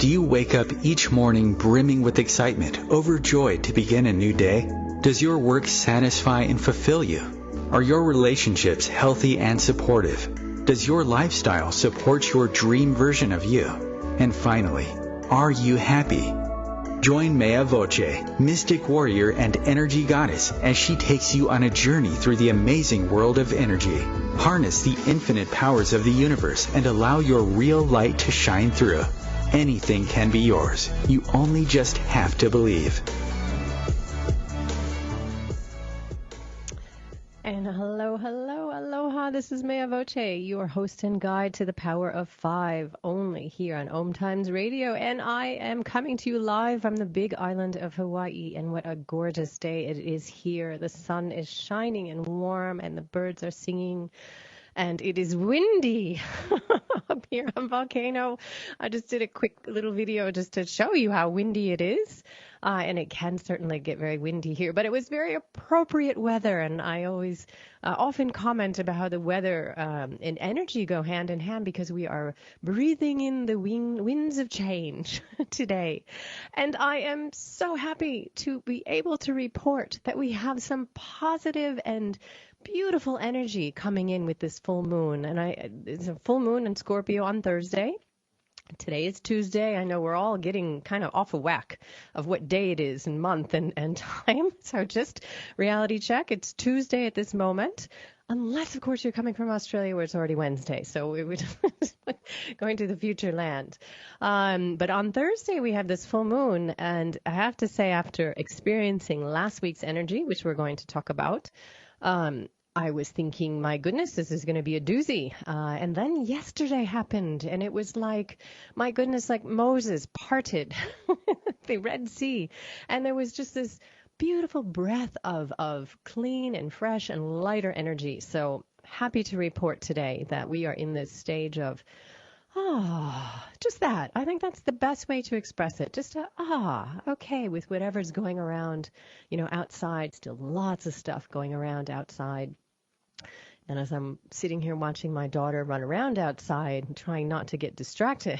Do you wake up each morning brimming with excitement, overjoyed to begin a new day? Does your work satisfy and fulfill you? Are your relationships healthy and supportive? Does your lifestyle support your dream version of you? And finally, are you happy? Join Mea Voce, mystic warrior and energy goddess, as she takes you on a journey through the amazing world of energy. Harness the infinite powers of the universe and allow your real light to shine through. Anything can be yours. You only just have to believe. And hello, aloha. This is Mea Voce, your host and guide to the power of 5, only here on Om Times Radio. And I am coming to you live from the big island of Hawaii. And what a gorgeous day it is here. The sun is shining and warm, and the birds are singing. And it is windy up here on Volcano. I just did a quick little video just to show you how windy it is. And it can certainly get very windy here, but it was very appropriate weather. And I always often comment about how the weather and energy go hand in hand, because we are breathing in the winds of change today. And I am so happy to be able to report that we have some positive and beautiful energy coming in with this full moon. And it's a full moon in Scorpio on Thursday. Today is Tuesday. I know we're all getting kind of off a whack of what day it is and month and time. So just reality check. It's Tuesday at this moment. Unless, of course, you're coming from Australia where it's already Wednesday. So we would going to the future land. But on Thursday, we have this full moon. And I have to say, after experiencing last week's energy, which we're going to talk about, I was thinking, my goodness, this is going to be a doozy. And then yesterday happened, and it was like, my goodness, like Moses parted the Red Sea. And there was just this beautiful breath of clean and fresh and lighter energy. So happy to report today that we are in this stage of, just that. I think that's the best way to express it. Just okay, with whatever's going around, outside. Still lots of stuff going around outside. And as I'm sitting here watching my daughter run around outside, trying not to get distracted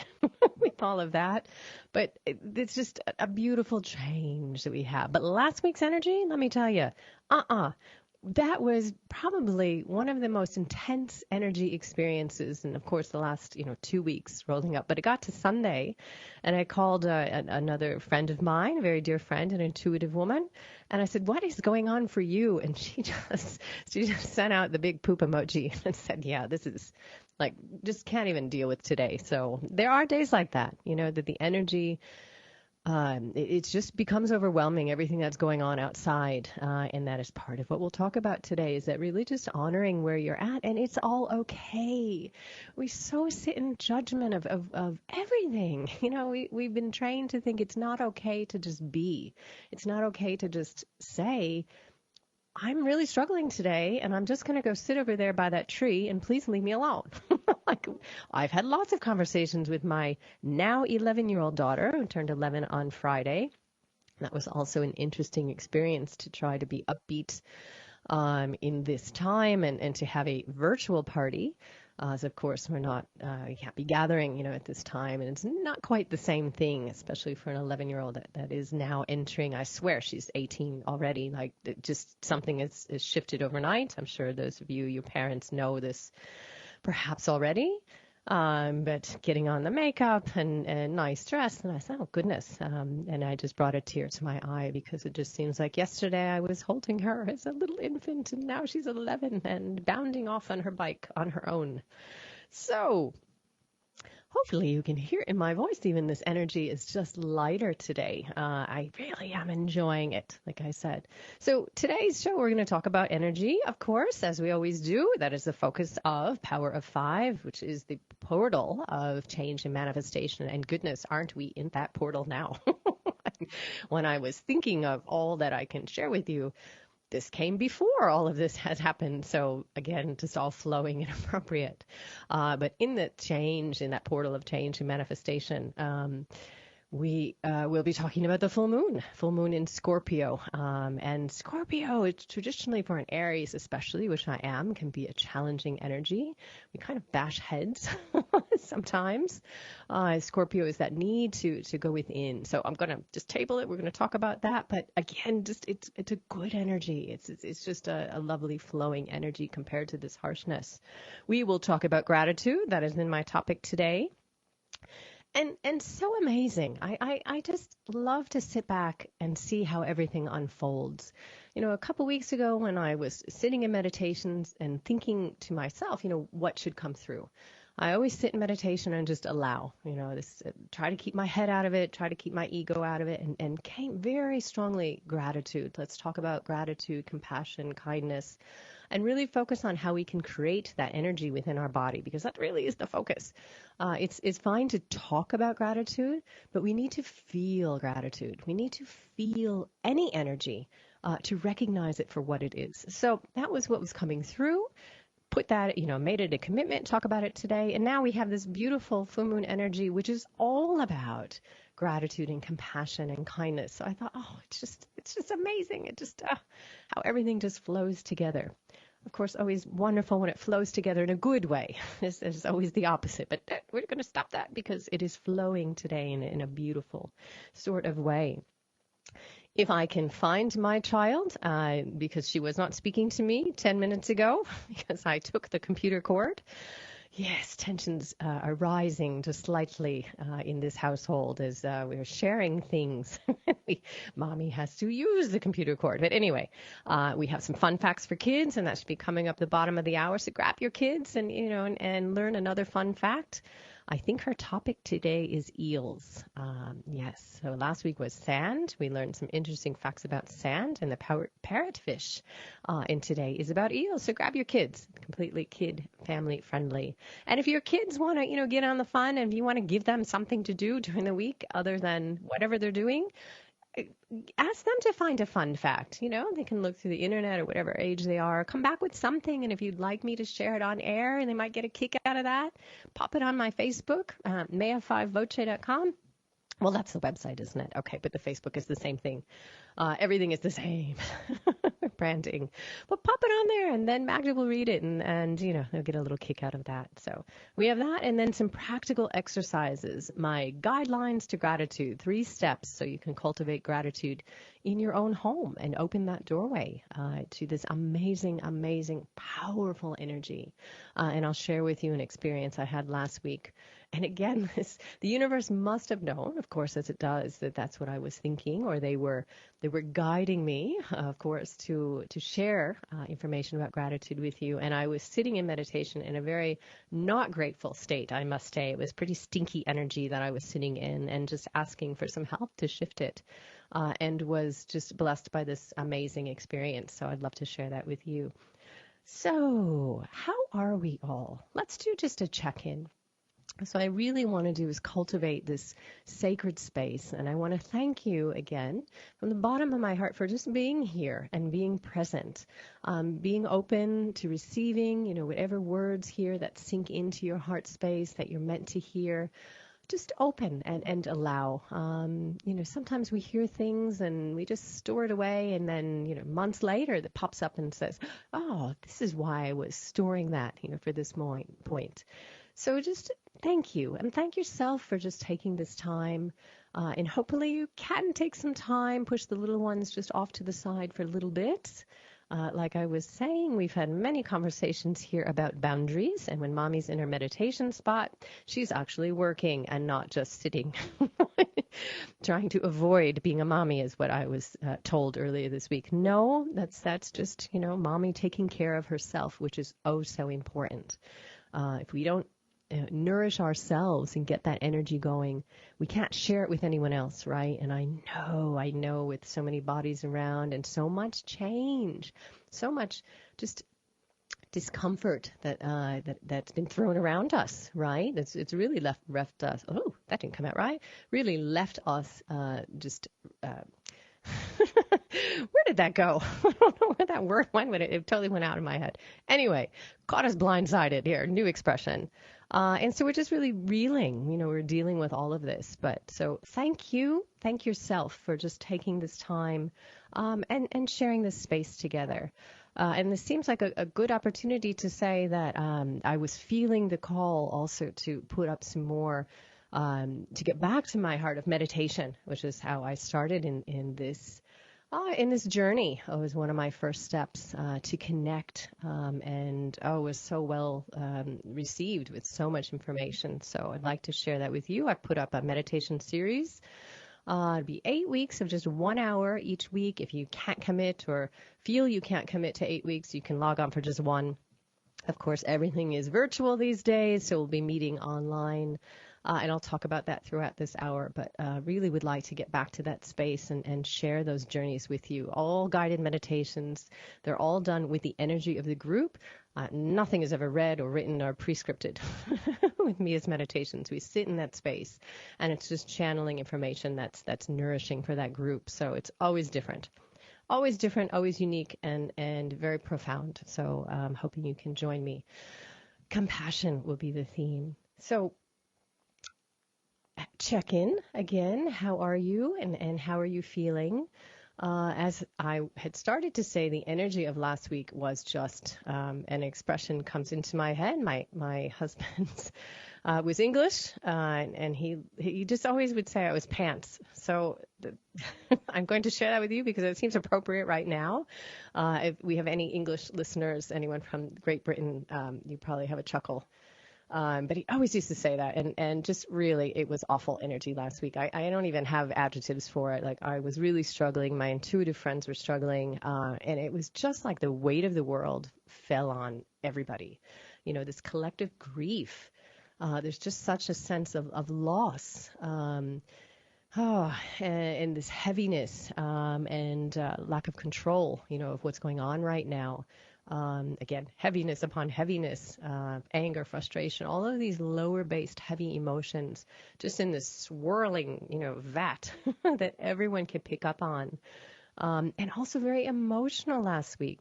with all of that, but it's just a beautiful change that we have. But last week's energy, let me tell you, that was probably one of the most intense energy experiences. And of course, the last, 2 weeks rolling up. But it got to Sunday, and I called another friend of mine, a very dear friend, an intuitive woman. And I said, what is going on for you? And she just sent out the big poop emoji and said, yeah, this is like, just can't even deal with today. So there are days like that, that the energy, it just becomes overwhelming, everything that's going on outside. And that is part of what we'll talk about today, is that really just honoring where you're at. And it's all okay. We so sit in judgment of everything. We've been trained to think it's not okay to just be. It's not okay to just say, I'm really struggling today, and I'm just going to go sit over there by that tree, and please leave me alone. Like, I've had lots of conversations with my now 11-year-old daughter, who turned 11 on Friday. That was also an interesting experience to try to be upbeat in this time and to have a virtual party. As of course, we can't be gathering, at this time. And it's not quite the same thing, especially for an 11-year-old that is now entering, I swear she's 18 already. Like, just something is shifted overnight. I'm sure those of you, your parents, know this perhaps already. But getting on the makeup and nice dress, and I said, oh, goodness. And I just brought a tear to my eye, because it just seems like yesterday I was holding her as a little infant, and now she's 11 and bounding off on her bike on her own. So hopefully you can hear in my voice, even this energy is just lighter today. I really am enjoying it, like I said. So today's show, we're going to talk about energy, of course, as we always do. That is the focus of Power of 5, which is the portal of change and manifestation. And goodness, aren't we in that portal now? When I was thinking of all that I can share with you, this came before all of this has happened. So again, just all flowing and appropriate. But in the change, in that portal of change and manifestation, We will be talking about the full moon in Scorpio. And Scorpio, it's traditionally for an Aries especially, which I am, can be a challenging energy. We kind of bash heads sometimes. Scorpio is that need to go within. So I'm going to just table it. We're going to talk about that. But again, just it's a good energy. It's just a lovely flowing energy compared to this harshness. We will talk about gratitude. That is in my topic today. And so amazing. I just love to sit back and see how everything unfolds. A couple weeks ago when I was sitting in meditations and thinking to myself, what should come through. I always sit in meditation and just allow, try to keep my head out of it, try to keep my ego out of it, and came very strongly gratitude. Let's talk about gratitude, compassion, kindness, and really focus on how we can create that energy within our body, because that really is the focus. It's fine to talk about gratitude, but we need to feel gratitude. We need to feel any energy to recognize it for what it is. So that was what was coming through. Put that, made it a commitment, talk about it today. And now we have this beautiful full moon energy, which is all about gratitude and compassion and kindness. So I thought, it's just amazing. It just, how everything just flows together. Of course, always wonderful when it flows together in a good way. This is always the opposite, but we're going to stop that because it is flowing today in a beautiful sort of way. If I can find my child, because she was not speaking to me 10 minutes ago, because I took the computer cord. Yes, tensions are rising just slightly in this household as we're sharing things. Mommy has to use the computer cord. But anyway, we have some fun facts for kids, and that should be coming up the bottom of the hour. So grab your kids and, and learn another fun fact. I think her topic today is eels. Yes, so last week was sand. We learned some interesting facts about sand, and the parrotfish. And today is about eels. So grab your kids. Completely kid family friendly. And if your kids want to, get on the fun, and if you want to give them something to do during the week other than whatever they're doing, ask them to find a fun fact. They can look through the internet or whatever age they are, come back with something. And if you'd like me to share it on air and they might get a kick out of that, pop it on my Facebook, mea5voce.com. Well, that's the website, isn't it? Okay, but the Facebook is the same thing. Everything is the same. Branding. But pop it on there, and then Magda will read it, and they'll get a little kick out of that. So we have that, and then some practical exercises. My guidelines to gratitude, 3 steps so you can cultivate gratitude in your own home and open that doorway to this amazing, amazing, powerful energy. And I'll share with you an experience I had last week. And again, the universe must have known, of course, as it does, that that's what I was thinking, or they were guiding me, of course, to share information about gratitude with you. And I was sitting in meditation in a very not grateful state, I must say. It was pretty stinky energy that I was sitting in, and just asking for some help to shift it, and was just blessed by this amazing experience. So I'd love to share that with you. So how are we all? Let's do just a check-in. So I really want to do is cultivate this sacred space. And I want to thank you again from the bottom of my heart for just being here and being present, being open to receiving, whatever words here that sink into your heart space that you're meant to hear. Just open and allow. Sometimes we hear things and we just store it away, and then, months later that pops up and says, oh, this is why I was storing that, for this point. So just thank you, and thank yourself for just taking this time. And hopefully you can take some time, push the little ones just off to the side for a little bit. Like I was saying, we've had many conversations here about boundaries, and when mommy's in her meditation spot, she's actually working and not just sitting. Trying to avoid being a mommy is what I was told earlier this week. No, that's just, mommy taking care of herself, which is oh so important. If we don't nourish ourselves and get that energy going, we can't share it with anyone else, right? And I know with so many bodies around and so much change, so much just discomfort that's been thrown around us, right? It's really left us. Oh, that didn't come out right. Really left us just. Where did that go? I don't know where that word went, but it totally went out of my head. Anyway, caught us blindsided here. New expression. And so we're just really reeling, we're dealing with all of this. But so thank you. Thank yourself for just taking this time and sharing this space together. And this seems like a good opportunity to say that I was feeling the call also to put up some more, to get back to my heart of meditation, which is how I started in this journey. It was one of my first steps to connect, and it was so well received with so much information. So I'd like to share that with you. I put up a meditation series. It'll be 8 weeks of just 1 hour each week. If you can't commit or feel you can't commit to 8 weeks, you can log on for just one. Of course, everything is virtual these days, so we'll be meeting online. And I'll talk about that throughout this hour, but really would like to get back to that space and share those journeys with you. All guided meditations. They're all done with the energy of the group. Nothing is ever read or written or prescripted with Mea's meditations. We sit in that space, and it's just channeling information that's nourishing for that group. So it's always different. Always different, always unique, and very profound. So I'm hoping you can join me. Compassion will be the theme. So check in again. How are you and how are you feeling? As I had started to say, the energy of last week was just an expression comes into my head. My husband's was English, and he just always would say I was pants. So I'm going to share that with you because it seems appropriate right now. If we have any English listeners, anyone from Great Britain, you probably have a chuckle. But he always used to say that, and just really, it was awful energy last week. I don't even have adjectives for it. Like, I was really struggling. My intuitive friends were struggling, and it was just like the weight of the world fell on everybody. This collective grief. There's just such a sense of loss, and this heaviness, and lack of control, of what's going on right now. Again, heaviness upon heaviness, anger, frustration, all of these lower-based heavy emotions just in this swirling, vat that everyone can pick up on. And also very emotional last week.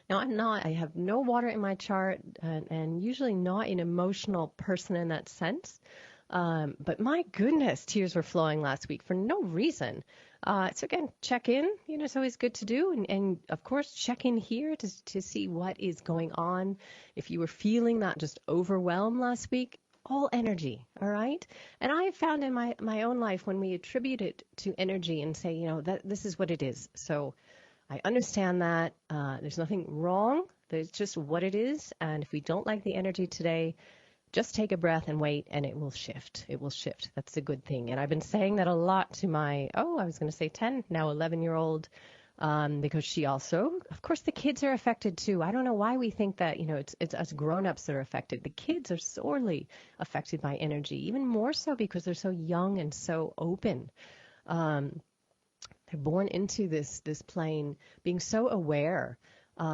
Now, I have no water in my chart and usually not an emotional person in that sense. But my goodness, tears were flowing last week for no reason. So again, check in, it's always good to do. And of course, check in here to see what is going on. If you were feeling that just overwhelmed last week, all energy, all right? And I have found in my own life when we attribute it to energy and say, that this is what it is. So I understand that. There's nothing wrong. There's just what it is. And if we don't like the energy today, just take a breath and wait, and it will shift. It will shift. That's a good thing. And I've been saying that a lot to my, I was going to say 10, now 11-year-old, because she also, of course, the kids are affected too. I don't know why we think that, it's us grown-ups that are affected. The kids are sorely affected by energy, even more so because they're so young and so open. They're born into this plane being so aware.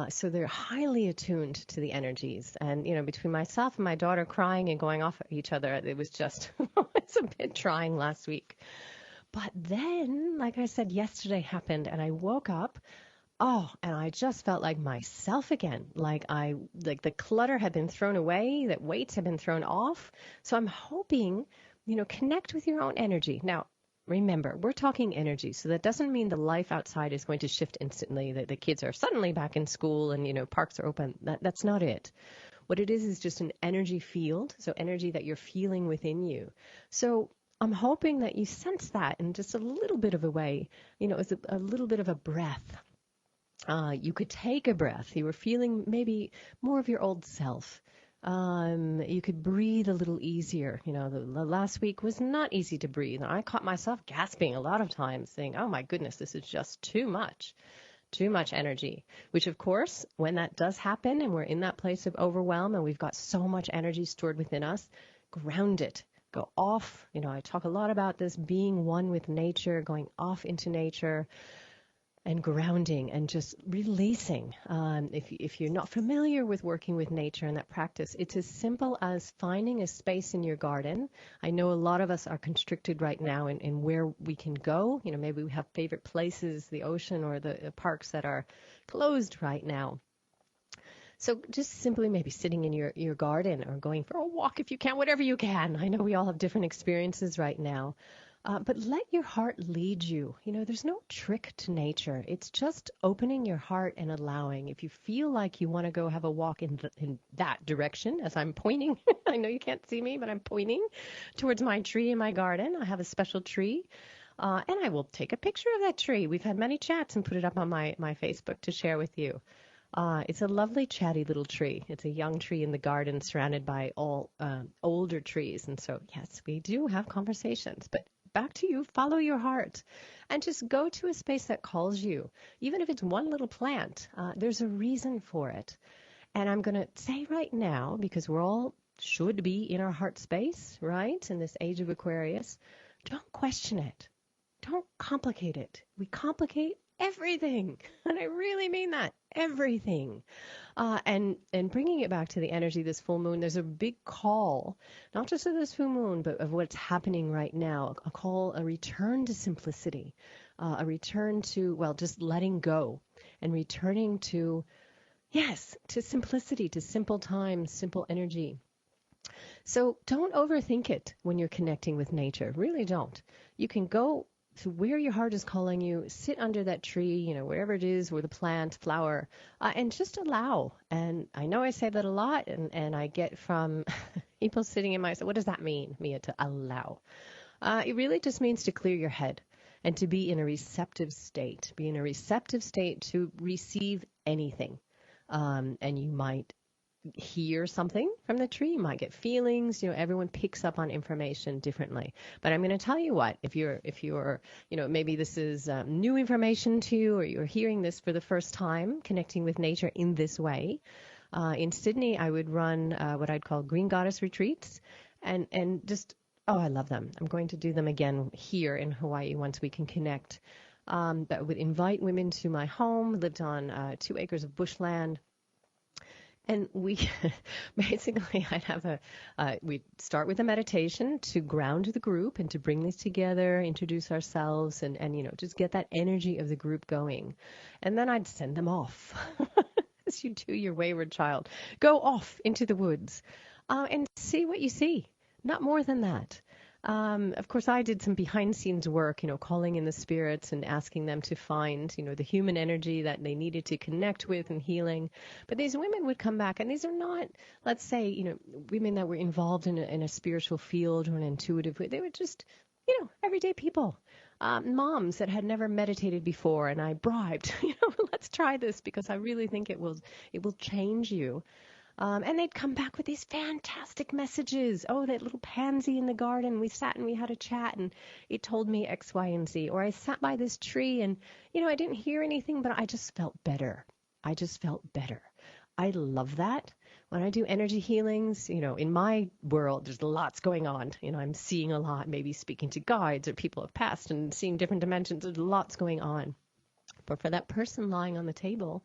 So they're highly attuned to the energies. And, between myself and my daughter crying and going off at each other, it was just, it's a bit trying last week. But then, like I said, yesterday happened and I woke up, and I just felt like myself again. Like the clutter had been thrown away, that weights had been thrown off. So I'm hoping, connect with your own energy. Now, remember, we're talking energy, so that doesn't mean the life outside is going to shift instantly, that the kids are suddenly back in school and, parks are open. That's not it. What it is just an energy field, so energy that you're feeling within you. So I'm hoping that you sense that in just a little bit of a way, it's a little bit of a breath. You could take a breath. You were feeling maybe more of your old self. You could breathe a little easier. The last week was not easy to breathe. And I caught myself gasping a lot of times saying, oh my goodness, this is just too much energy, which of course, when that does happen and we're in that place of overwhelm and we've got so much energy stored within us, ground it, go off. I talk a lot about this being one with nature, going off into nature, and grounding and just releasing. If you're not familiar with working with nature and that practice, it's as simple as finding a space in your garden. I know a lot of us are constricted right now in where we can go. Maybe we have favorite places, the ocean or the parks that are closed right now. So just simply maybe sitting in your garden or going for a walk if you can, whatever you can. I know we all have different experiences right now. But let your heart lead you. There's no trick to nature. It's just opening your heart and allowing. If you feel like you want to go have a walk in that direction, as I'm pointing, I know you can't see me, but I'm pointing towards my tree in my garden. I have a special tree. And I will take a picture of that tree. We've had many chats and put it up on my Facebook to share with you. It's a lovely, chatty little tree. It's a young tree in the garden surrounded by all older trees. And so, yes, we do have conversations. But back to you, follow your heart and just go to a space that calls you. Even if it's one little plant, there's a reason for it. And I'm going to say right now, because we're all should be in our heart space, right, in this age of Aquarius, don't question it. Don't complicate it. We complicate everything. And I really mean that. Everything. And bringing it back to the energy this full moon, there's a big call, not just of this full moon, but of what's happening right now. A call, a return to simplicity, a return to, well, just letting go and returning to, yes, to simplicity, to simple times, simple energy. So don't overthink it when you're connecting with nature. Really don't. You can go to where your heart is calling you, sit under that tree, wherever it is, or the plant, flower, and just allow. And I know I say that a lot, and I get from people sitting in my, so what does that mean, Mea, to allow? It really just means to clear your head and to be in a receptive state, to receive anything. And you might hear something from the tree, you might get feelings, everyone picks up on information differently. But I'm going to tell you what, if you're maybe this is new information to you, or you're hearing this for the first time, connecting with nature in this way. In Sydney, I would run what I'd call Green Goddess retreats, and just, I love them. I'm going to do them again here in Hawaii once we can connect. That would invite women to my home, lived on 2 acres of bushland. And we basically, we'd start with a meditation to ground the group and to bring this together, introduce ourselves, and just get that energy of the group going. And then I'd send them off, as you do your wayward child. Go off into the woods and see what you see. Not more than that. Of course, I did some behind-scenes work, calling in the spirits and asking them to find, the human energy that they needed to connect with and healing. But these women would come back, and these are not, let's say, women that were involved in a spiritual field or an intuitive way. They were just, everyday people, moms that had never meditated before, and I bribed, let's try this because I really think it will change you. And they'd come back with these fantastic messages. Oh, that little pansy in the garden. We sat and we had a chat and it told me X, Y, and Z. Or I sat by this tree and, I didn't hear anything, but I just felt better. I love that. When I do energy healings, in my world, there's lots going on. I'm seeing a lot, maybe speaking to guides or people of past and seeing different dimensions. There's lots going on. But for that person lying on the table,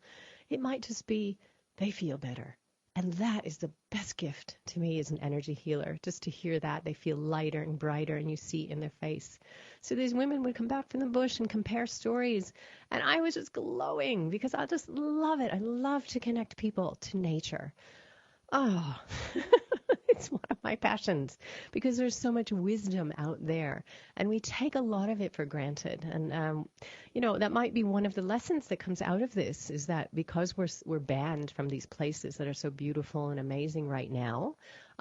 it might just be they feel better. And that is the best gift to me as an energy healer, just to hear that. They feel lighter and brighter, and you see it in their face. So these women would come back from the bush and compare stories, and I was just glowing because I just love it. I love to connect people to nature. Oh, it's one of my passions because there's so much wisdom out there, and we take a lot of it for granted. And that might be one of the lessons that comes out of this, is that because we're banned from these places that are so beautiful and amazing right now,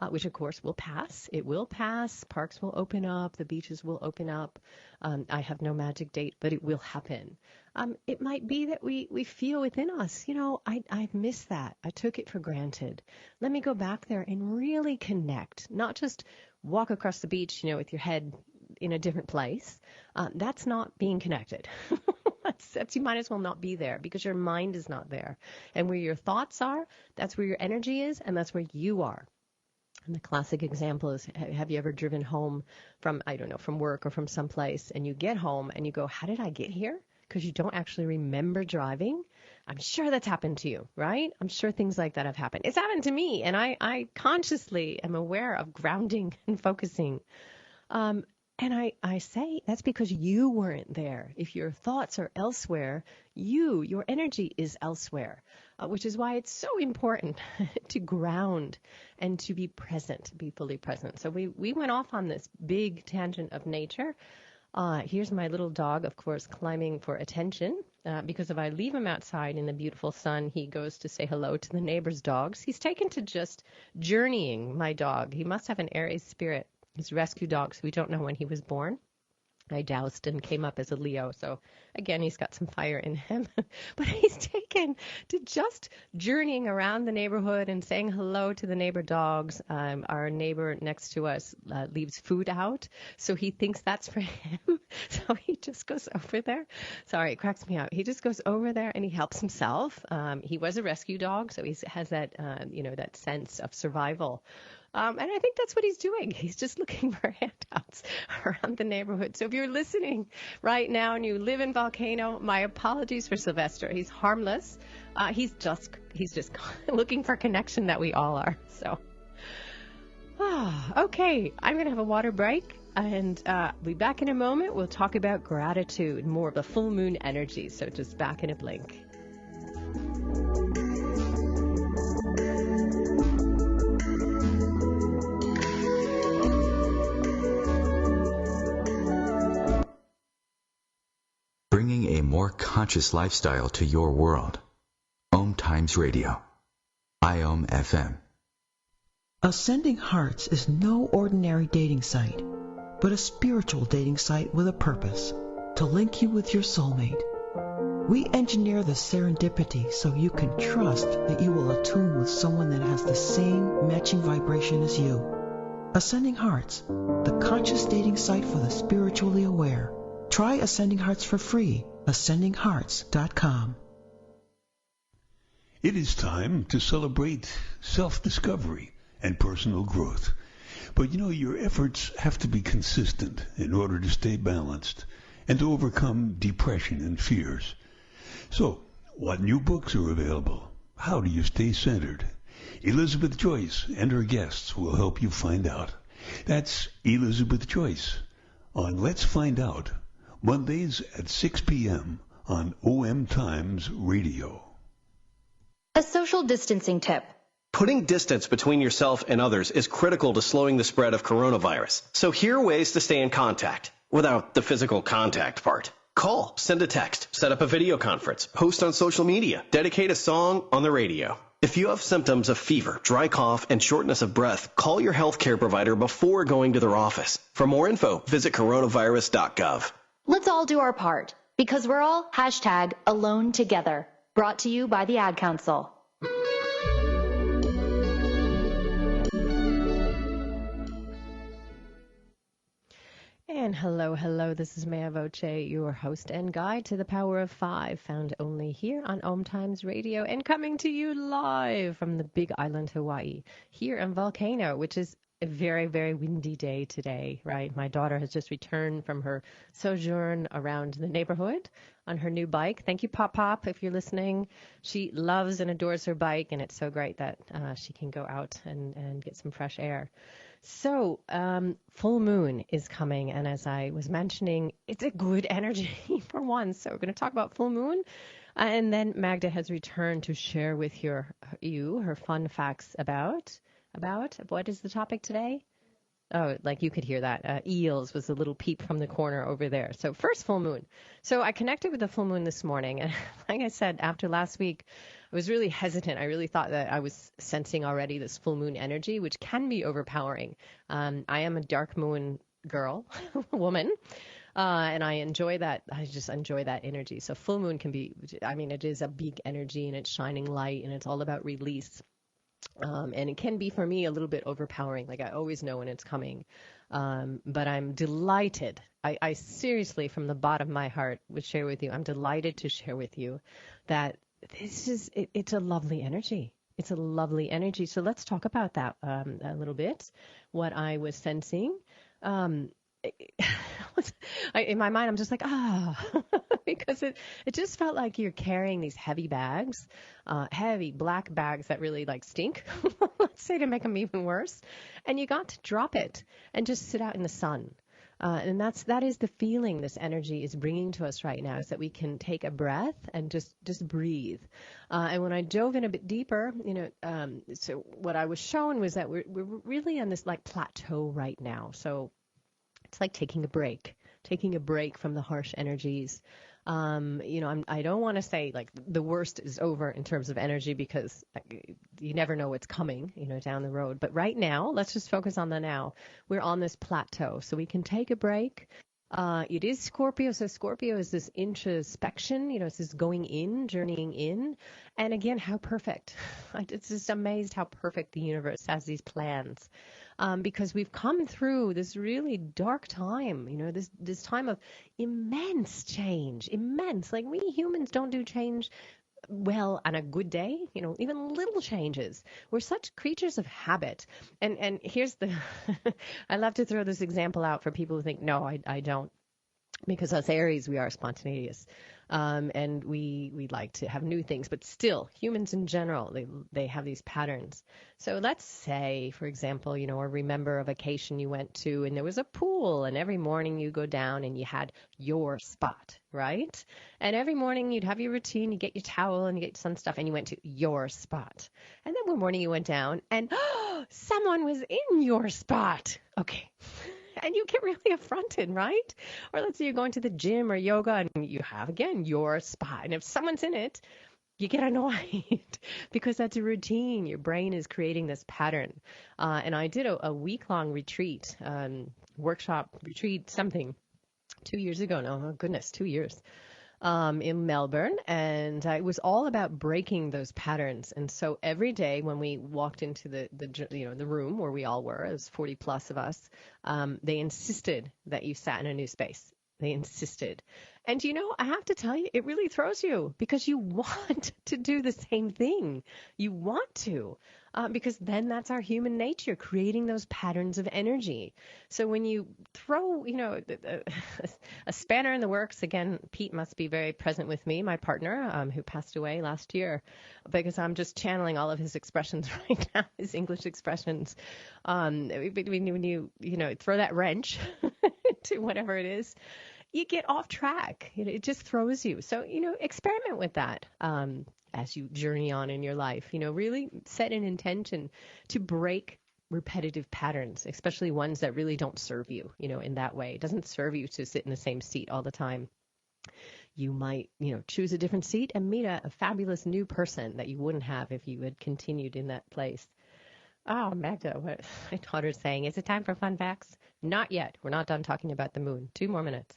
which of course will pass. It will pass. Parks will open up. The beaches will open up. I have no magic date, but it will happen. It might be that we feel within us, I've missed that. I took it for granted. Let me go back there and really connect, not just walk across the beach, with your head in a different place. That's not being connected. That's you might as well not be there because your mind is not there. And where your thoughts are, that's where your energy is, and that's where you are. And the classic example is, have you ever driven home from work or from someplace, and you get home and you go, how did I get here? Because you don't actually remember driving. I'm sure that's happened to you, right? I'm sure things like that have happened. It's happened to me, and I consciously am aware of grounding and focusing. And I say that's because you weren't there. If your thoughts are elsewhere, your energy is elsewhere, which is why it's so important to ground and to be present, be fully present. So we went off on this big tangent of nature. Here's my little dog, of course, climbing for attention, because if I leave him outside in the beautiful sun, he goes to say hello to the neighbor's dogs. He's taken to just journeying, my dog. He must have an Aries spirit. He's a rescue dog, so we don't know when he was born. I doused and came up as a Leo, so again, he's got some fire in him. But he's taken to just journeying around the neighborhood and saying hello to the neighbor dogs. Our neighbor next to us leaves food out, so he thinks that's for him. So he just goes over there. Sorry, it cracks me up. He just goes over there and he helps himself. He was a rescue dog, so he has that, that sense of survival. And I think that's what he's doing. He's just looking for handouts around the neighborhood. So if you're listening right now and you live in Volcano, my apologies for Sylvester. He's harmless. He's just looking for connection that we all are. So, okay, I'm going to have a water break. And I'll be back in a moment. We'll talk about gratitude, more of a full moon energy. So just back in a blink. Bringing a more conscious lifestyle to your world. Om Times Radio. IOM FM. Ascending Hearts is no ordinary dating site, but a spiritual dating site with a purpose, to link you with your soulmate. We engineer the serendipity so you can trust that you will attune with someone that has the same matching vibration as you. Ascending Hearts, the conscious dating site for the spiritually aware. Try Ascending Hearts for free. AscendingHearts.com. It is time to celebrate self-discovery and personal growth. But your efforts have to be consistent in order to stay balanced and to overcome depression and fears. So, what new books are available? How do you stay centered? Elizabeth Joyce and her guests will help you find out. That's Elizabeth Joyce on Let's Find Out, Mondays at 6 p.m. on OM Times Radio. A social distancing tip. Putting distance between yourself and others is critical to slowing the spread of coronavirus. So here are ways to stay in contact without the physical contact part. Call, send a text, set up a video conference, post on social media, dedicate a song on the radio. If you have symptoms of fever, dry cough, and shortness of breath, call your healthcare provider before going to their office. For more info, visit coronavirus.gov. Let's all do our part, because we're all #alone together. Brought to you by the Ad Council. And hello, this is Mea Voce, your host and guide to the Power of Five, found only here on Om Times Radio and coming to you live from the Big Island, Hawaii, here in Volcano, which is a very, very windy day today, right? My daughter has just returned from her sojourn around the neighborhood on her new bike. Thank you, Pop Pop, if you're listening. She loves and adores her bike, and it's so great that she can go out and get some fresh air. So, full moon is coming, and as I was mentioning, it's a good energy for one. So we're going to talk about full moon, and then Magda has returned to share with you her fun facts about what is the topic today? Oh, like you could hear that. Eels was a little peep from the corner over there. So first full moon. So I connected with the full moon this morning. And like I said, after last week, I was really hesitant. I really thought that I was sensing already this full moon energy, which can be overpowering. I am a dark moon girl, woman. And I enjoy that. I just enjoy that energy. So full moon can be, it is a big energy and it's shining light and it's all about release. And it can be, for me, a little bit overpowering. Like I always know when it's coming. But I'm delighted. I seriously, from the bottom of my heart, would share with you. I'm delighted to share with you that it's a lovely energy. It's a lovely energy. So let's talk about that a little bit. What I was sensing. In my mind, I'm just like, because it just felt like you're carrying these heavy bags, heavy black bags that really like stink, let's say, to make them even worse. And you got to drop it and just sit out in the sun. And that is the feeling this energy is bringing to us right now, is that we can take a breath and just breathe. And when I dove in a bit deeper, so what I was shown was that we're really on this like plateau right now. So it's like taking a break from the harsh energies. I don't want to say like the worst is over in terms of energy, because you never know what's coming, down the road. But right now, let's just focus on the now. We're on this plateau, so we can take a break. It is Scorpio, so Scorpio is this introspection, it's this going in, journeying in. And again, how perfect. It's just amazed how perfect the universe has these plans. Because we've come through this really dark time, this time of immense change, immense. Like, we humans don't do change well on a good day, even little changes. We're such creatures of habit. And here's the, I love to throw this example out for people who think, no, I don't. Because us Aries, we are spontaneous, and we like to have new things. But still, humans in general, they have these patterns. So let's say, for example, or remember a vacation you went to and there was a pool, and every morning you go down and you had your spot, right? And every morning you'd have your routine, you get your towel and you get some stuff, and you went to your spot. And then one morning you went down and someone was in your spot. Okay. And you get really affronted, right? Or let's say you're going to the gym or yoga and you have, again, your spot. And if someone's in it, you get annoyed because that's a routine. Your brain is creating this pattern. And I did a week-long retreat, workshop retreat, something 2 years ago. No, oh goodness, 2 years. In Melbourne, and it was all about breaking those patterns. And so every day when we walked into the room where we all were, it was 40 plus of us, they insisted that you sat in a new space. They insisted. And I have to tell you, it really throws you, because you want to do the same thing. You want to, because then that's our human nature, creating those patterns of energy. So when you throw, a spanner in the works, again, Pete must be very present with me, my partner, who passed away last year, because I'm just channeling all of his expressions right now, his English expressions. When you throw that wrench to whatever it is, you get off track. It just throws you. So, experiment with that as you journey on in your life. Really set an intention to break repetitive patterns, especially ones that really don't serve you, in that way. It doesn't serve you to sit in the same seat all the time. You might, choose a different seat and meet a fabulous new person that you wouldn't have if you had continued in that place. Oh, Magda, what my daughter's saying. Is it time for fun facts? Not yet. We're not done talking about the moon. 2 more minutes.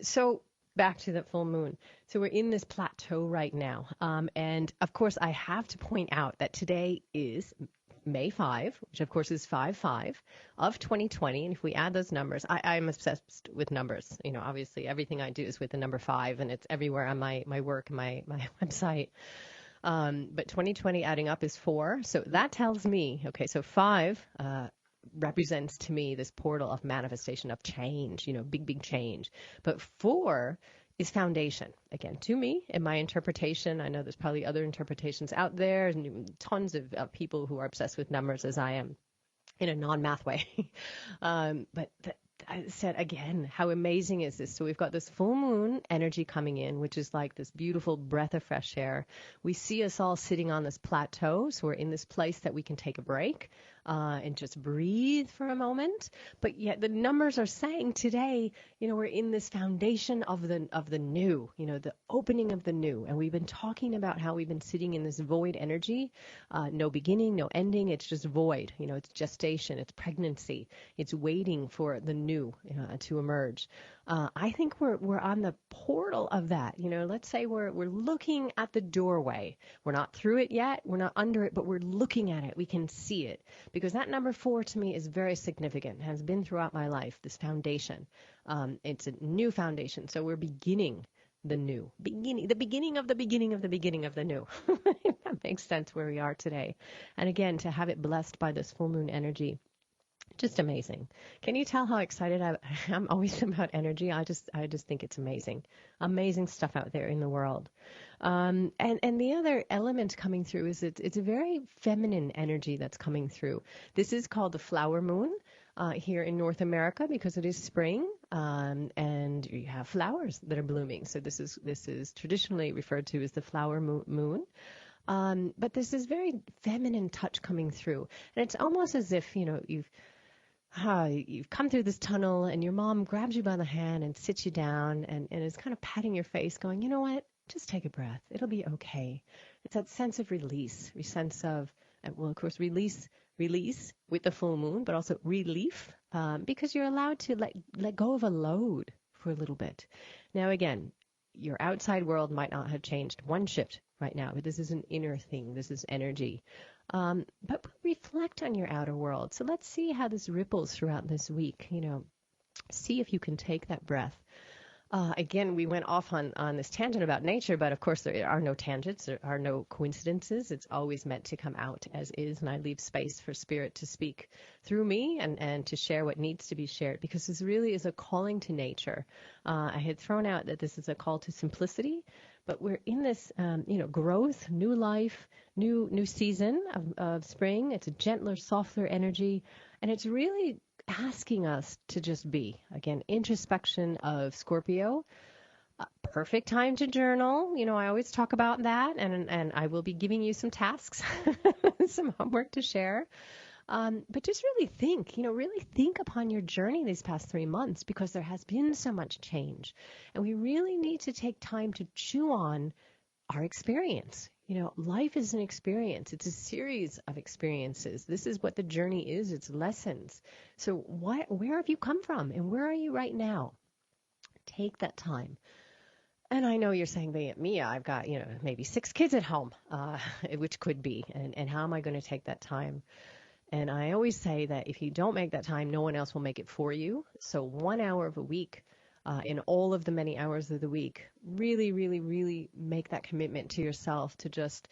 So back to the full moon. So we're in this plateau right now. And of course, I have to point out that today is May 5, which of course is 5/5 of 2020. And if we add those numbers, I'm obsessed with numbers. Obviously everything I do is with the number 5, and it's everywhere on my work, my website. But 2020 adding up is 4. So that tells me, okay, so 5 represents to me this portal of manifestation of change, big change. But 4 is foundation. Again, to me, in my interpretation, I know there's probably other interpretations out there, and tons of people who are obsessed with numbers as I am in a non-math way. But I said again, how amazing is this? So we've got this full moon energy coming in, which is like this beautiful breath of fresh air. We see us all sitting on this plateau. So we're in this place that we can take a break and just breathe for a moment. But yet the numbers are saying today, we're in this foundation of the new, the opening of the new. And we've been talking about how we've been sitting in this void energy, no beginning, no ending. It's just void. It's gestation, it's pregnancy, it's waiting for the new to emerge. I think we're on the portal of that. Let's say we're looking at the doorway. We're not through it yet. We're not under it, but we're looking at it. We can see it, because that number 4 to me is very significant. It has been throughout my life, this foundation. It's a new foundation. So we're beginning the new, the beginning of the beginning of the beginning of the new. That makes sense where we are today. And again, to have it blessed by this full moon energy. Just amazing. Can you tell how excited I'm always about energy? I just think it's amazing. Amazing stuff out there in the world. And the other element coming through is it's a very feminine energy that's coming through. This is called the flower moon. here in North America because it is spring, and you have flowers that are blooming. So this is traditionally referred to as the flower moon. But there's this very feminine touch coming through, and it's almost as if you've come through this tunnel and your mom grabs you by the hand and sits you down and is kind of patting your face, going, you know what? Just take a breath. It'll be okay. It's that sense of release, a sense of, well, of course, release with the full moon, but also relief, because you're allowed to let go of a load for a little bit. Now, again, your outside world might not have changed one shift right now, but this is an inner thing. This is energy. But reflect on your outer world. So let's see how this ripples throughout this week. See if you can take that breath. Again, we went off on this tangent about nature, but of course there are no tangents, there are no coincidences. It's always meant to come out as is, and I leave space for spirit to speak through me and to share what needs to be shared, because this really is a calling to nature. I had thrown out that this is a call to simplicity, but we're in this, growth, new life, new season of spring. It's a gentler, softer energy, and it's really asking us to just be. Again, introspection of Scorpio. Perfect time to journal. I always talk about that, and I will be giving you some tasks, some homework to share. But just really think, really think upon your journey these past 3 months, because there has been so much change. And we really need to take time to chew on our experience. Life is an experience. It's a series of experiences. This is what the journey is. It's lessons. So where have you come from, and where are you right now? Take that time. And I know you're saying, Mia, I've got, maybe 6 kids at home, which could be, and how am I going to take that time? And I always say that if you don't make that time, no one else will make it for you. So 1 hour of a week, in all of the many hours of the week, really, really, really make that commitment to yourself to just,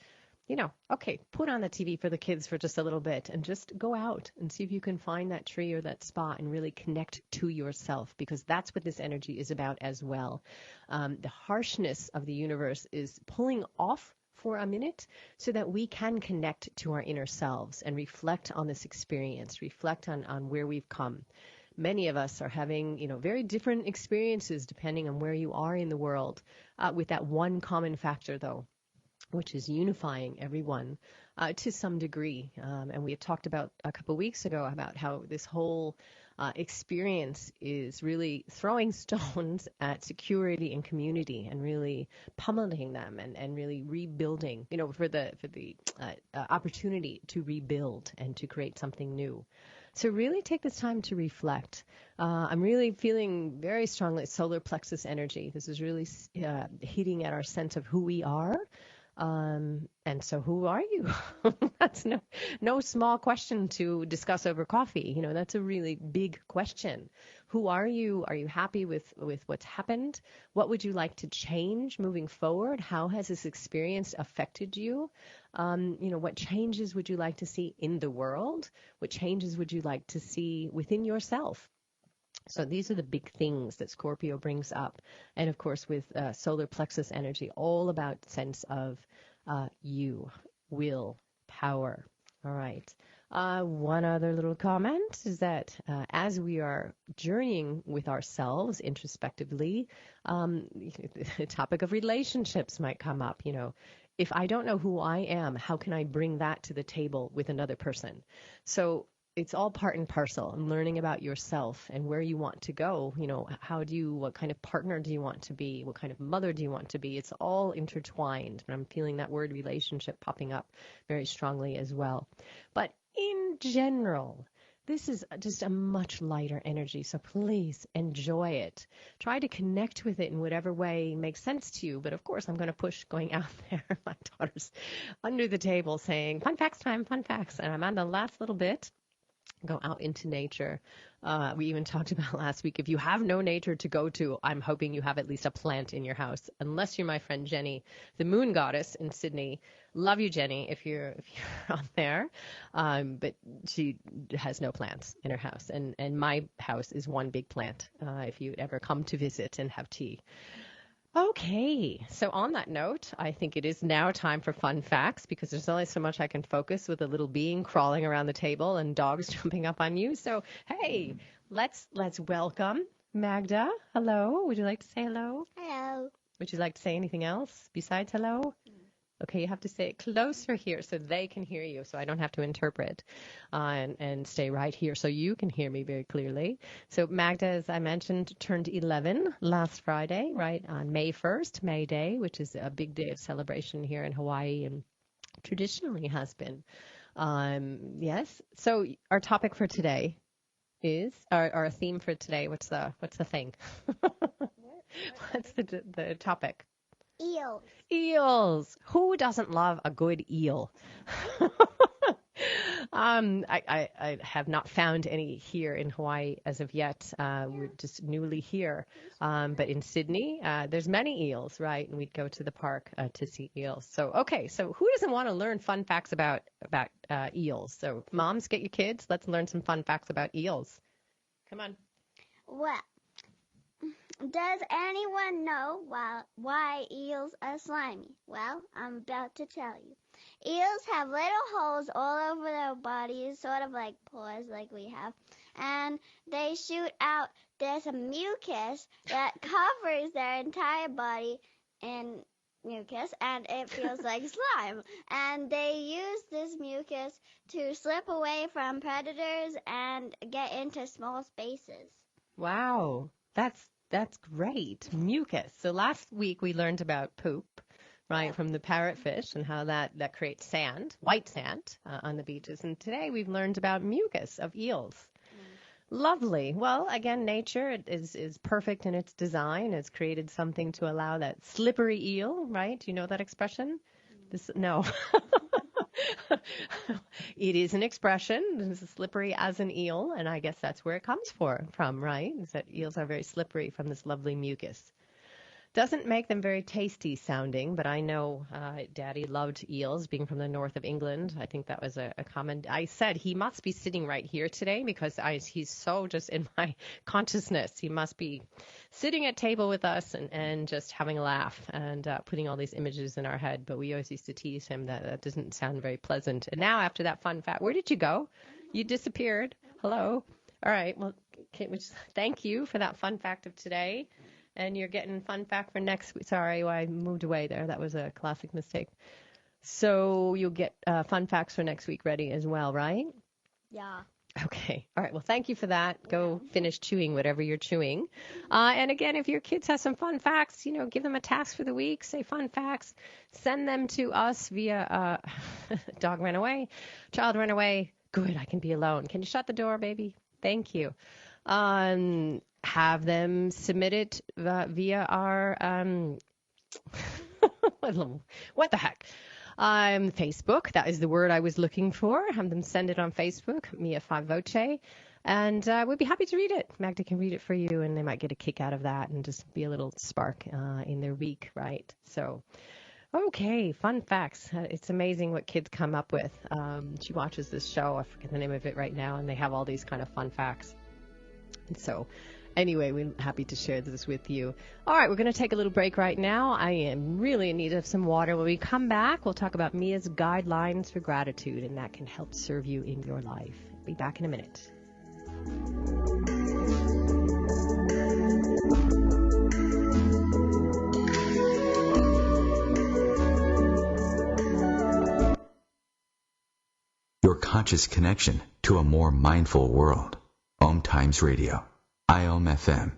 okay, put on the TV for the kids for just a little bit and just go out and see if you can find that tree or that spot and really connect to yourself, because that's what this energy is about as well. The harshness of the universe is pulling off for a minute so that we can connect to our inner selves and reflect on this experience, reflect on where we've come. Many of us are having, very different experiences depending on where you are in the world, with that one common factor, though, which is unifying everyone to some degree. And we had talked about a couple of weeks ago about how this whole experience is really throwing stones at security and community and really pummeling them and really rebuilding, for the opportunity to rebuild and to create something new. So really take this time to reflect. I'm really feeling very strongly solar plexus energy. This is really hitting at our sense of who we are. And so who are you? That's no small question to discuss over coffee. That's a really big question. Who are you? Are you happy with what's happened? What would you like to change moving forward? How has this experience affected you? What changes would you like to see in the world? What changes would you like to see within yourself? So these are the big things that Scorpio brings up. And of course, with solar plexus energy, all about sense of you, will, power. All right. One other little comment is that as we are journeying with ourselves introspectively, the topic of relationships might come up. If I don't know who I am, how can I bring that to the table with another person? So it's all part and parcel, and learning about yourself and where you want to go. What kind of partner do you want to be? What kind of mother do you want to be? It's all intertwined. And I'm feeling that word relationship popping up very strongly as well. But in general, this is just a much lighter energy. So please enjoy it. Try to connect with it in whatever way makes sense to you. But of course, I'm going to push going out there. My daughter's under the table saying, fun facts time, fun facts. And I'm on the last little bit. Go out into nature. We even talked about last week, if you have no nature to go to, I'm hoping you have at least a plant in your house, unless you're my friend Jenny, the moon goddess in Sydney. Love you, Jenny, if you're on there. But she has no plants in her house. And my house is one big plant, if you'd ever come to visit and have tea. Okay, so on that note, I think it is now time for fun facts because there's only so much I can focus with a little being crawling around the table and dogs jumping up on you. So, hey, let's welcome Magda. Hello. Would you like to say hello? Hello. Would you like to say anything else besides hello? Okay, you have to say it closer here so they can hear you, so I don't have to interpret, and stay right here so you can hear me very clearly. So Magda, as I mentioned, turned 11 last Friday, right, on May 1st, May Day, which is a big day of celebration here in Hawaii and traditionally has been. Yes, so our topic for today is, our theme for today, what's the thing? What's the topic? Eels. Eels. Who doesn't love a good eel? I have not found any here in Hawaii as of yet. We're just newly here. But in Sydney, there's many eels, right? And we'd go to the park to see eels. So, okay. So who doesn't want to learn fun facts about eels? So moms, get your kids. Let's learn some fun facts about eels. Come on. Well, does anyone know why eels are slimy? Well, I'm about to tell you. Eels have little holes all over their bodies, sort of like pores like we have, and they shoot out this mucus that covers their entire body in mucus, and it feels like slime. And they use this mucus to slip away from predators and get into small spaces. Wow, that's great. Mucus. So last week we learned about poop, right, from the parrotfish and how that creates sand, white sand, on the beaches. And today we've learned about mucus of eels. Lovely. Well, again, nature is perfect in its design. It's created something to allow that slippery eel, right? Do you know that expression? No. It is an expression. It's as slippery as an eel, and I guess that's where it comes from, right? Is that eels are very slippery from this lovely mucus. Doesn't make them very tasty sounding, but I know Daddy loved eels, being from the north of England. I think that was a common. I said he must be sitting right here today because he's so just in my consciousness. He must be sitting at table with us and just having a laugh and putting all these images in our head. But we always used to tease him that doesn't sound very pleasant. And now after that fun fact, where did you go? You disappeared. Hello. All right. Well, thank you for that fun fact of today. And you're getting fun fact for next week. Sorry, I moved away there. That was a classic mistake. So you'll get fun facts for next week ready as well, right? Yeah. Okay. All right. Well, thank you for that. Go finish chewing whatever you're chewing. And again, if your kids have some fun facts, give them a task for the week. Say fun facts. Send them to us via dog ran away, child ran away. Good. I can be alone. Can you shut the door, baby? Thank you. Have them submit it via our what the heck? Facebook. That is the word I was looking for. Have them send it on Facebook, Mea Voce, and we'd be happy to read it. Magda can read it for you, and they might get a kick out of that and just be a little spark in their week, right? So, okay, fun facts. It's amazing what kids come up with. She watches this show. I forget the name of it right now, and they have all these kind of fun facts. And so, anyway, we're happy to share this with you. All right, we're going to take a little break right now. I am really in need of some water. When we come back, we'll talk about Mea's guidelines for gratitude, and that can help serve you in your life. Be back in a minute. Your conscious connection to a more mindful world. Om Times Radio, IOM FM.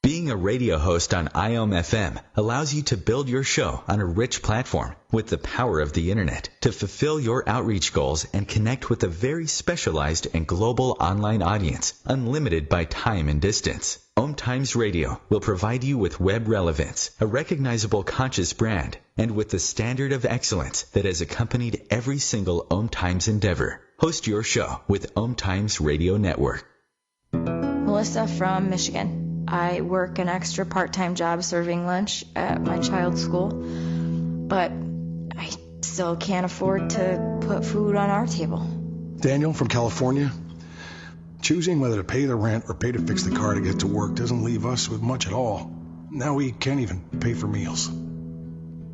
Being a radio host on IOM FM allows you to build your show on a rich platform with the power of the internet to fulfill your outreach goals and connect with a very specialized and global online audience, unlimited by time and distance. Om Times Radio will provide you with web relevance, a recognizable conscious brand, and with the standard of excellence that has accompanied every single Om Times endeavor. Host your show with Om Times Radio Network. Melissa from Michigan. I work an extra part-time job serving lunch at my child's school, but I still can't afford to put food on our table. Daniel from California. Choosing whether to pay the rent or pay to fix the car to get to work doesn't leave us with much at all. Now we can't even pay for meals.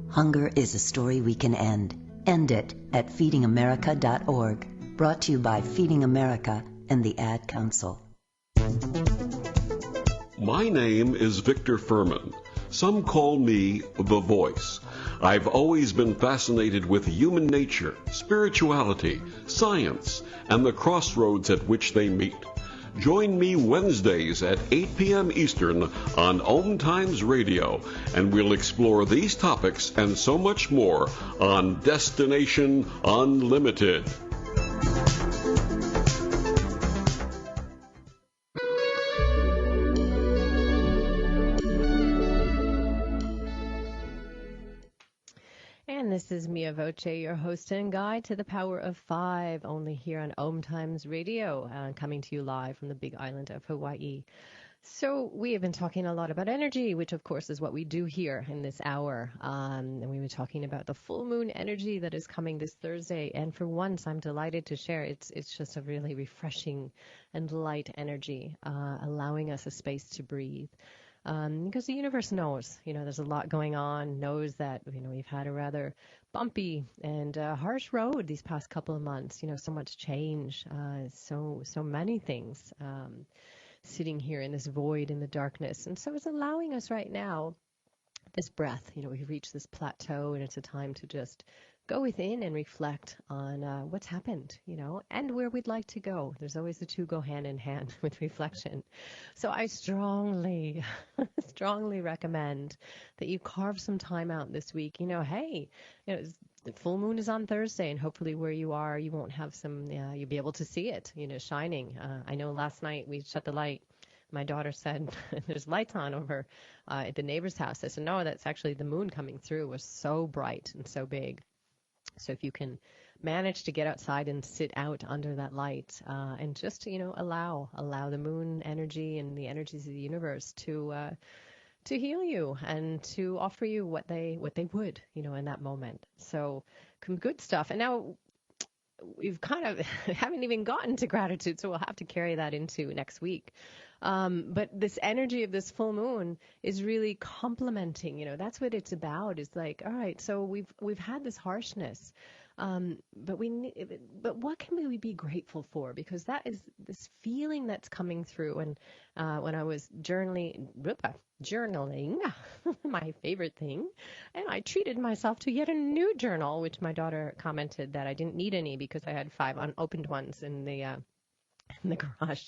Hunger is a story we can end. End it at feedingamerica.org. Brought to you by Feeding America and the Ad Council. My name is Victor Furman. Some call me the Voice. I've always been fascinated with human nature, spirituality, science, and the crossroads at which they meet. Join me Wednesdays at 8 p.m. Eastern on Om Times Radio, and we'll explore these topics and so much more on Destination Unlimited. And this is Mea Voce, your host and guide to the Power of Five, only here on Om Times Radio, coming to you live from the big island of Hawaii. So we have been talking a lot about energy, which of course is what we do here in this hour. And we've been talking about the full moon energy that is coming this Thursday. And for once, I'm delighted to share it's just a really refreshing and light energy, allowing us a space to breathe. Because the universe knows, there's a lot going on, knows that, we've had a rather bumpy and harsh road these past couple of months, so much change, so many things sitting here in this void in the darkness. And so it's allowing us right now, this breath, we've reached this plateau, and it's a time to just go within and reflect on what's happened, and where we'd like to go. There's always the two go hand in hand with reflection. So I strongly recommend that you carve some time out this week. Hey, the full moon is on Thursday, and hopefully where you are, you won't have you'll be able to see it, shining. I know last night we shut the light. My daughter said, there's lights on over at the neighbor's house. I said, no, that's actually the moon coming through. It was so bright and so big. So if you can manage to get outside and sit out under that light and just, allow the moon energy and the energies of the universe to heal you and to offer you what they would, in that moment. So some good stuff. And now we've kind of haven't even gotten to gratitude, so we'll have to carry that into next week. But this energy of this full moon is really complementing, that's what it's about. It's like, all right, so we've had this harshness, but what can we be grateful for? Because that is this feeling that's coming through. And when I was journaling, my favorite thing, and I treated myself to yet a new journal, which my daughter commented that I didn't need any because I had 5 unopened ones in the garage.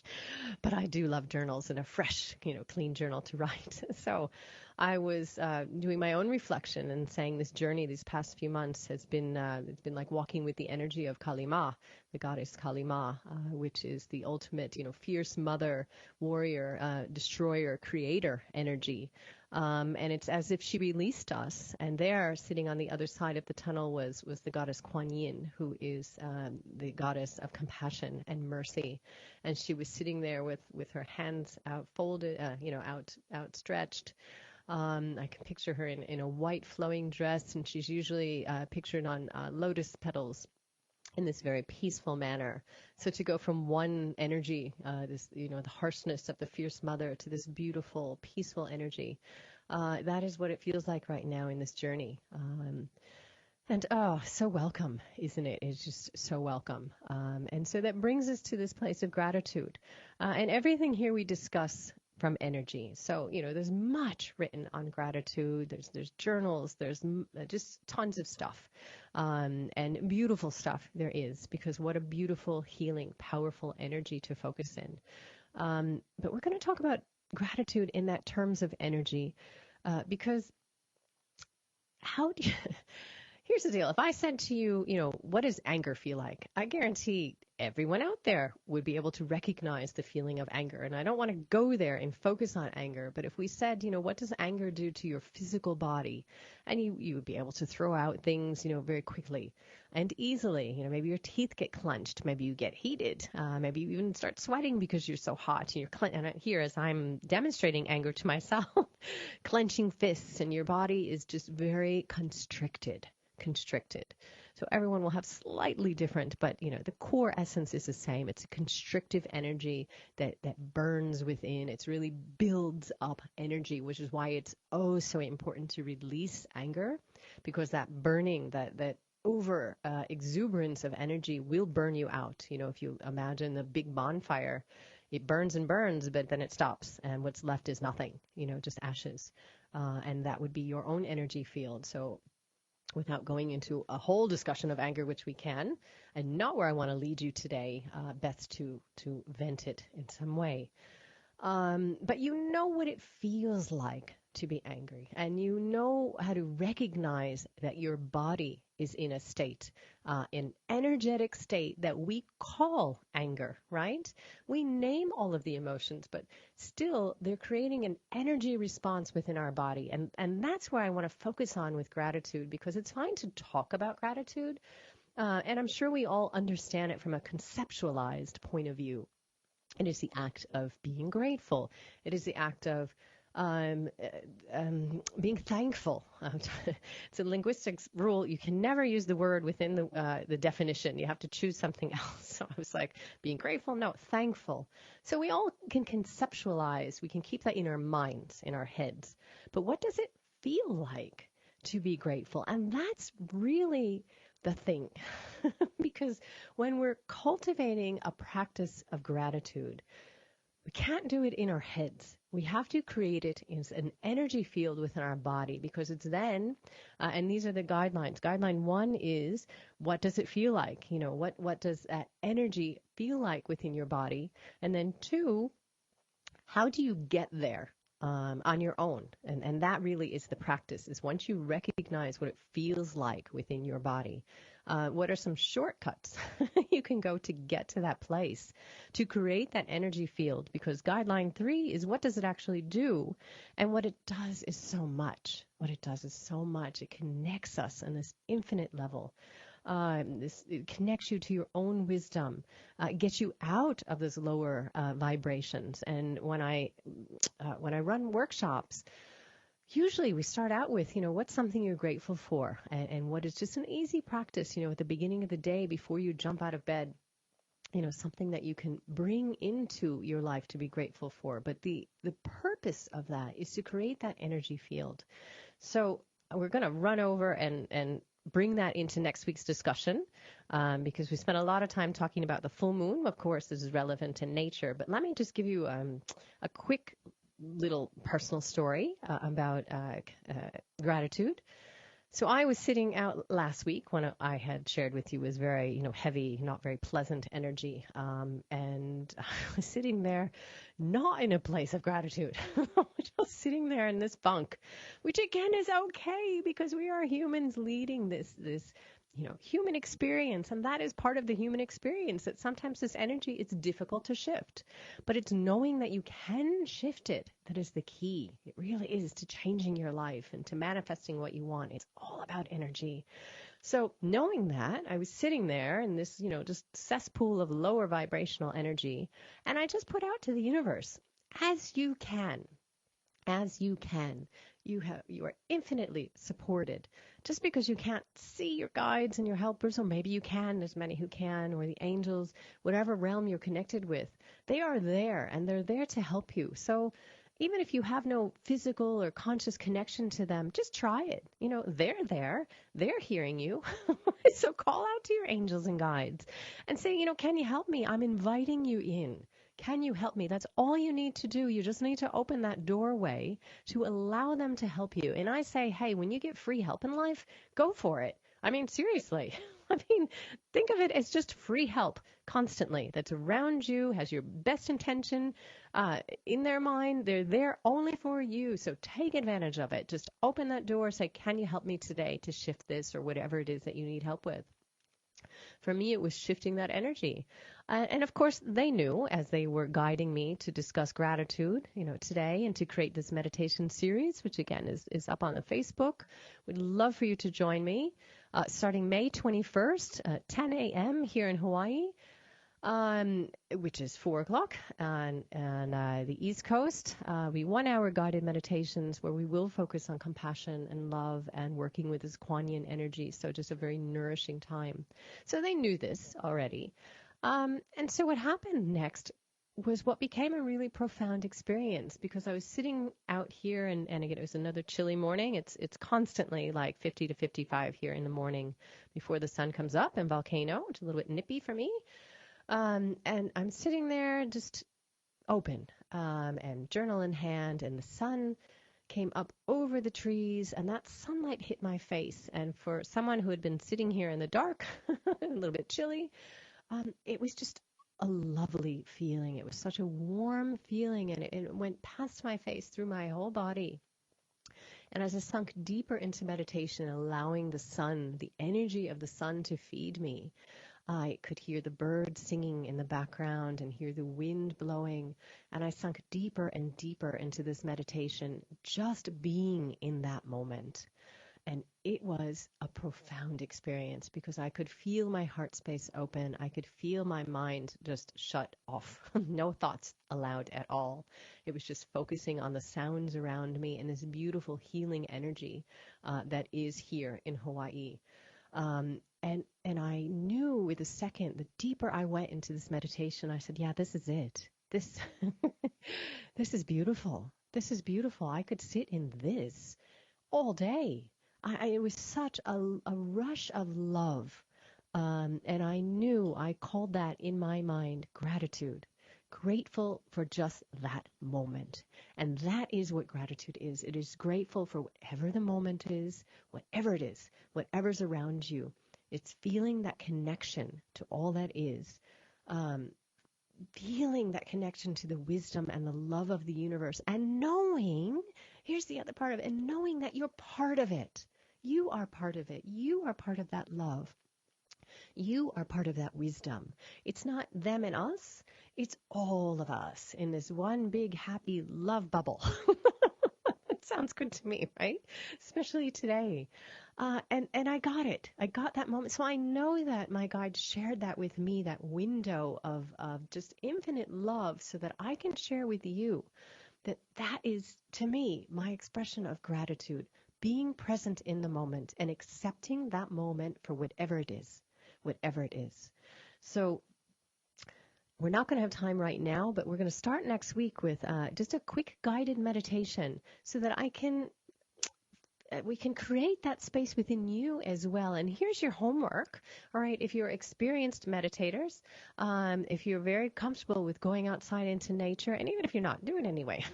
But I do love journals and a fresh, clean journal to write. So I was doing my own reflection and saying this journey these past few months has been it's been like walking with the energy of Kali Ma, the goddess Kali Ma, which is the ultimate, fierce mother, warrior, destroyer, creator energy. And it's as if she released us. And there, sitting on the other side of the tunnel, was the goddess Kuan Yin, who is the goddess of compassion and mercy. And she was sitting there with her hands folded, outstretched. I can picture her in a white flowing dress, and she's usually pictured on lotus petals in this very peaceful manner. So to go from one energy, the harshness of the fierce mother, to this beautiful, peaceful energy, that is what it feels like right now in this journey. And so welcome, isn't it? It's just so welcome. And so that brings us to this place of gratitude. And everything here we discuss from energy. So, there's much written on gratitude. There's journals. There's just tons of stuff. And beautiful stuff there is, because what a beautiful, healing, powerful energy to focus in. But we're going to talk about gratitude in that terms of energy, because here's the deal. If I said to you, what does anger feel like? I guarantee everyone out there would be able to recognize the feeling of anger. And I don't want to go there and focus on anger. But if we said, what does anger do to your physical body? And you would be able to throw out things, very quickly and easily. Maybe your teeth get clenched. Maybe you get heated. Maybe you even start sweating because you're so hot. And here, as I'm demonstrating anger to myself, clenching fists, and your body is just very constricted. So everyone will have slightly different, but the core essence is the same. It's a constrictive energy that burns within. It's really builds up energy, which is why it's so important to release anger, because that burning, that over exuberance of energy will burn you out. If you imagine a big bonfire, it burns and burns, but then it stops, and what's left is nothing, just ashes. And that would be your own energy field. So without going into a whole discussion of anger, which we can, and not where I want to lead you today, best to vent it in some way. But you know what it feels like to be angry, and you know how to recognize that your body is in a state, an energetic state that we call anger, right? We name all of the emotions, but still they're creating an energy response within our body. And that's where I want to focus on with gratitude, because it's fine to talk about gratitude. And I'm sure we all understand it from a conceptualized point of view. It is the act of being grateful. It is the act of being thankful. It's a linguistics rule. You can never use the word within the definition. You have to choose something else. So I was like, being grateful? No, thankful. So we all can conceptualize. We can keep that in our minds, in our heads. But what does it feel like to be grateful? And that's really the thing. Because when we're cultivating a practice of gratitude, we can't do it in our heads. We have to create it in an energy field within our body, because it's then, and these are the guidelines. Guideline 1 is, what does it feel like? What does that energy feel like within your body? And then 2, how do you get there on your own? And that really is the practice, is once you recognize what it feels like within your body, what are some shortcuts you can go to get to that place, to create that energy field? Because guideline 3 is, what does it actually do? And what it does is so much. It connects us on this infinite level. It connects you to your own wisdom, gets you out of those lower vibrations. And when I run workshops, usually we start out with, what's something you're grateful for, and what is just an easy practice, at the beginning of the day before you jump out of bed, something that you can bring into your life to be grateful for. But the purpose of that is to create that energy field. So we're going to run over and bring that into next week's discussion, because we spent a lot of time talking about the full moon. Of course, this is relevant in nature, but let me just give you a quick little personal story about gratitude. So I was sitting out last week when I had shared with you was very, heavy, not very pleasant energy. And I was sitting there, not in a place of gratitude, just sitting there in this funk, which again is okay, because we are humans leading this human experience. And that is part of the human experience, that sometimes this energy is difficult to shift, but it's knowing that you can shift it that is the key. It really is to changing your life and to manifesting what you want. It's all about energy. So knowing that, I was sitting there in this, just cesspool of lower vibrational energy, and I just put out to the universe, as you can. You are infinitely supported. Just because you can't see your guides and your helpers, or maybe you can, there's many who can, or the angels, whatever realm you're connected with, they are there, and they're there to help you. So even if you have no physical or conscious connection to them, just try it. They're there. They're hearing you. So call out to your angels and guides and say, can you help me? I'm inviting you in. Can you help me? That's all you need to do. You just need to open that doorway to allow them to help you. And I say, hey, when you get free help in life, go for it. I mean, seriously. Think of it as just free help constantly that's around you, has your best intention in their mind. They're there only for you. So take advantage of it. Just open that door, say, can you help me today to shift this, or whatever it is that you need help with? For me, it was shifting that energy. And of course, they knew as they were guiding me to discuss gratitude, today, and to create this meditation series, which again is up on the Facebook. We'd love for you to join me starting May 21st, 10 a.m. here in Hawaii. which is 4 o'clock on the East Coast. We 1-hour guided meditations where we will focus on compassion and love and working with this Kuan Yin energy. So just a very nourishing time. So they knew this already. And so what happened next was what became a really profound experience, because I was sitting out here and again, it was another chilly morning. It's constantly like 50 to 55 here in the morning before the sun comes up in Volcano. It's a little bit nippy for me. And I'm sitting there just open and journal in hand, and the sun came up over the trees, and that sunlight hit my face. And for someone who had been sitting here in the dark, a little bit chilly, it was just a lovely feeling. It was such a warm feeling, and it went past my face, through my whole body. And as I sunk deeper into meditation, allowing the sun, the energy of the sun to feed me, I could hear the birds singing in the background and hear the wind blowing. And I sunk deeper and deeper into this meditation, just being in that moment. And it was a profound experience, because I could feel my heart space open. I could feel my mind just shut off. No thoughts allowed at all. It was just focusing on the sounds around me and this beautiful healing energy that is here in Hawaii. And I knew with a second, the deeper I went into this meditation, I said, yeah, this is it. This is beautiful. This is beautiful. I could sit in this all day. It was such a rush of love. And I knew, I called that in my mind gratitude. Grateful for just that moment. And that is what gratitude is. It is grateful for whatever the moment is, whatever it is, whatever's around you. It's feeling that connection to all that is. Feeling that connection to the wisdom and the love of the universe, and knowing, here's the other part of it, and knowing that you're part of it. You are part of it. You are part of that love. You are part of that wisdom. It's not them and us. It's all of us in this one big happy love bubble. It sounds good to me, right? Especially today. And I got it. I got that moment. So I know that my guide shared that with me, that window of just infinite love, so that I can share with you that is, to me, my expression of gratitude. Being present in the moment and accepting that moment for whatever it is. Whatever it is. So we're not going to have time right now, but we're going to start next week with just a quick guided meditation, so that we can create that space within you as well. And here's your homework. All right, if you're experienced meditators, if you're very comfortable with going outside into nature, and even if you're not, do it anyway.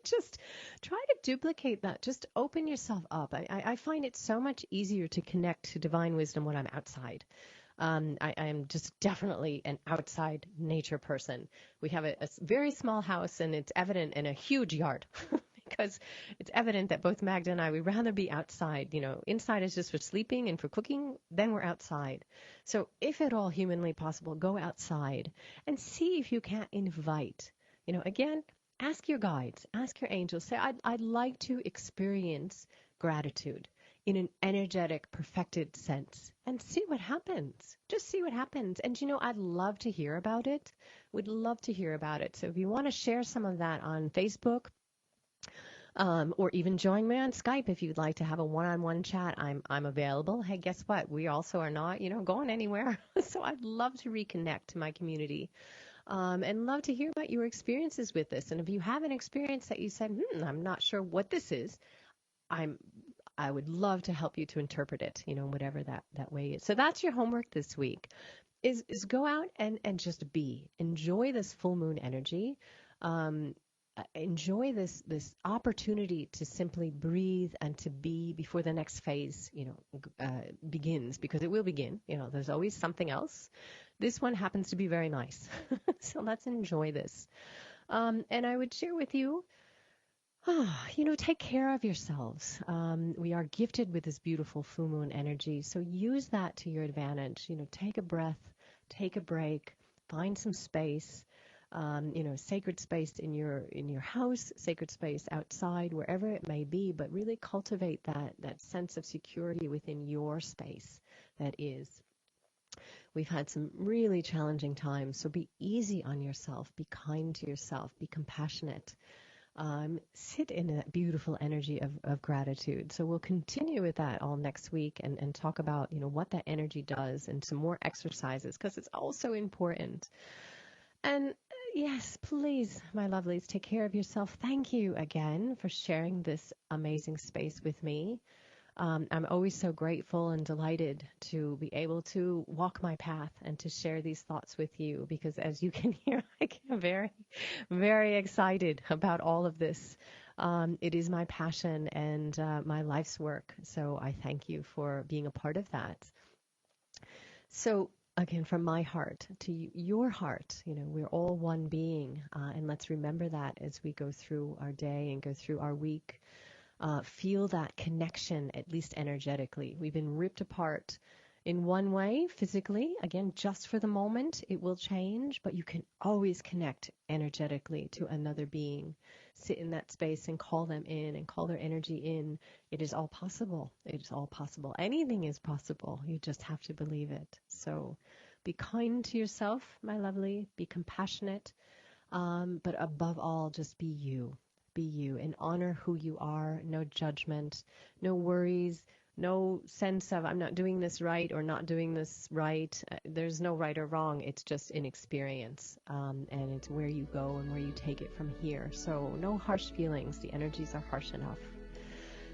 Just try to duplicate that. Just open yourself up. I find it so much easier to connect to divine wisdom when I'm outside. I am just definitely an outside nature person. We have a very small house, and it's evident in a huge yard. Because it's evident that both Magda and I, we'd rather be outside. You know, inside is just for sleeping and for cooking, then we're outside. So if at all humanly possible, go outside and see if you can't invite. You know, again, ask your guides, ask your angels, say, I'd like to experience gratitude in an energetic, perfected sense, and see what happens. Just see what happens. And, you know, I'd love to hear about it. Would love to hear about it. So if you want to share some of that on Facebook, or even join me on Skype if you'd like to have a one-on-one chat. I'm available. Hey, guess what? We also are not, going anywhere. So I'd love to reconnect to my community, and love to hear about your experiences with this. And if you have an experience that you said, I'm not sure what this is, I would love to help you to interpret it, whatever that way is. So that's your homework this week, is go out and just be. Enjoy this full moon energy. Enjoy this opportunity to simply breathe and to be before the next phase, begins, because it will begin. There's always something else. This one happens to be very nice. So let's enjoy this. And I would share with you, take care of yourselves. We are gifted with this beautiful full moon energy. So use that to your advantage. Take a breath, take a break, find some space. Sacred space in your house, sacred space outside, wherever it may be, but really cultivate that sense of security within your space that is. We've had some really challenging times, so be easy on yourself, be kind to yourself, be compassionate. Sit in that beautiful energy of gratitude. So we'll continue with that all next week and talk about, what that energy does and some more exercises, because it's also important. And yes, please, my lovelies, take care of yourself. Thank you again for sharing this amazing space with me. I'm always so grateful and delighted to be able to walk my path and to share these thoughts with you, because as you can hear, I get very, very excited about all of this. It is my passion and my life's work. So I thank you for being a part of that. So again, from my heart to your heart, we're all one being. And let's remember that as we go through our day and go through our week. Feel that connection, at least energetically. We've been ripped apart in one way, physically. Again, just for the moment, it will change, but you can always connect energetically to another being. Sit in that space and call them in and call their energy in. It is all possible. It is all possible. Anything is possible. You just have to believe it. So be kind to yourself, my lovely. Be compassionate. But above all, just be you. Be you and honor who you are. No judgment, no worries, no sense of I'm not doing this right or not doing this right. There's no right or wrong. It's just an experience, and it's where you go and where you take it from here. So no harsh feelings. The energies are harsh enough.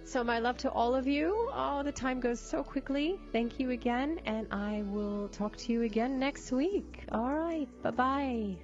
So my love to all of you. Oh, the time goes so quickly. Thank you again, and I will talk to you again next week. All right. Bye-bye.